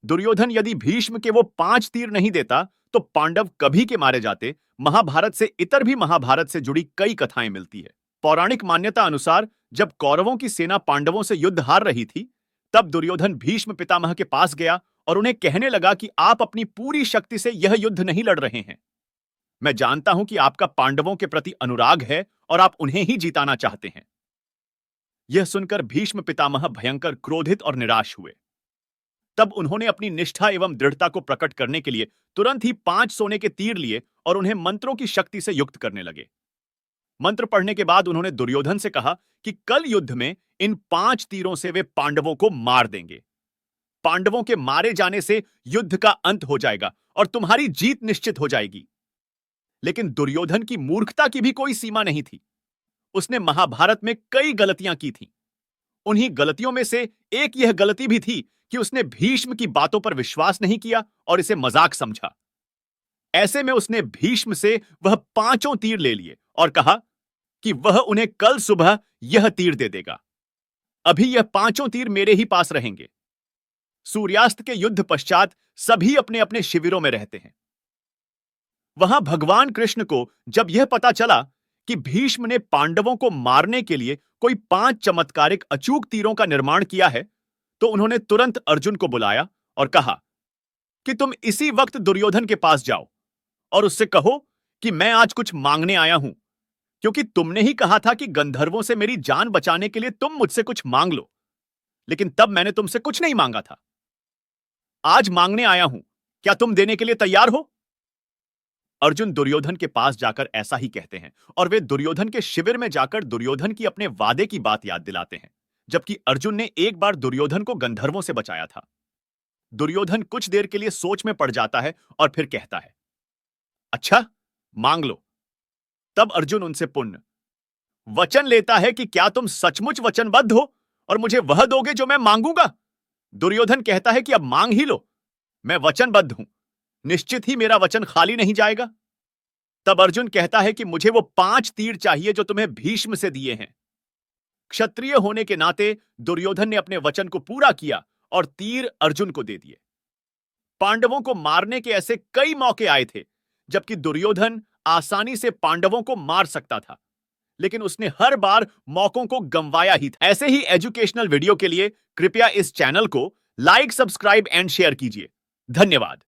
दुर्योधन यदि भीष्म के वो 5 तीर नहीं देता तो पांडव कभी के मारे जाते। महाभारत से इतर भी महाभारत से जुड़ी कई कथाएं मिलती है। पौराणिक मान्यता अनुसार जब कौरवों की सेना पांडवों से युद्ध हार रही थी, तब दुर्योधन भीष्म पितामह के पास गया और उन्हें कहने लगा कि आप अपनी पूरी शक्ति से यह युद्ध नहीं लड़ रहे हैं। मैं जानता हूं कि आपका पांडवों के प्रति अनुराग है और आप उन्हें ही जिताना चाहते हैं। यह सुनकर भीष्म पितामह भयंकर क्रोधित और निराश हुए। तब उन्होंने अपनी निष्ठा एवं दृढ़ता को प्रकट करने के लिए तुरंत ही 5 सोने के तीर लिए और उन्हें मंत्रों की शक्ति से युक्त करने लगे। मंत्र पढ़ने के बाद उन्होंने दुर्योधन से कहा कि कल युद्ध में इन 5 तीरों से वे पांडवों को मार देंगे। पांडवों के मारे जाने से युद्ध का अंत हो जाएगा और तुम्हारी जीत निश्चित हो जाएगी। लेकिन दुर्योधन की मूर्खता की भी कोई सीमा नहीं थी। उसने महाभारत में कई गलतियां की थीं। उन्हीं गलतियों में से एक यह गलती भी थी कि उसने भीष्म की बातों पर विश्वास नहीं किया और इसे मजाक समझा। ऐसे में उसने भीष्म से वह 5 तीर ले लिए और कहा कि वह उन्हें कल सुबह यह तीर दे देगा। अभी यह 5 तीर मेरे ही पास रहेंगे। सूर्यास्त के युद्ध पश्चात सभी अपने अपने शिविरों में रहते हैं। वहां भगवान कृष्ण को जब यह पता चला कि भीष्म ने पांडवों को मारने के लिए कोई 5 चमत्कारिक अचूक तीरों का निर्माण किया है, तो उन्होंने तुरंत अर्जुन को बुलाया और कहा कि तुम इसी वक्त दुर्योधन के पास जाओ और उससे कहो कि मैं आज कुछ मांगने आया हूं, क्योंकि तुमने ही कहा था कि गंधर्वों से मेरी जान बचाने के लिए तुम मुझसे कुछ मांग लो, लेकिन तब मैंने तुमसे कुछ नहीं मांगा था। आज मांगने आया हूं, क्या तुम देने के लिए तैयार हो? अर्जुन दुर्योधन के पास जाकर ऐसा ही कहते हैं और वे दुर्योधन के शिविर में जाकर दुर्योधन की अपने वादे की बात याद दिलाते हैं, जबकि अर्जुन ने एक बार दुर्योधन को गंधर्वों से बचाया था। दुर्योधन कुछ देर के लिए सोच में पड़ जाता है और फिर कहता है, अच्छा, मांग लो। तब अर्जुन उनसे पुण्य वचन लेता है कि क्या तुम सचमुच वचनबद्ध हो और मुझे वह दोगे जो मैं मांगूंगा? दुर्योधन कहता है कि अब मांग ही लो, मैं वचनबद्ध हूं, निश्चित ही मेरा वचन खाली नहीं जाएगा। तब अर्जुन कहता है कि मुझे वो 5 तीर चाहिए जो तुम्हें भीष्म से दिए हैं। क्षत्रिय होने के नाते दुर्योधन ने अपने वचन को पूरा किया और तीर अर्जुन को दे दिए। पांडवों को मारने के ऐसे कई मौके आए थे जबकि दुर्योधन आसानी से पांडवों को मार सकता था, लेकिन उसने हर बार मौकों को गंवाया ही था। ऐसे ही एजुकेशनल वीडियो के लिए कृपया इस चैनल को लाइक, सब्सक्राइब एंड शेयर कीजिए। धन्यवाद।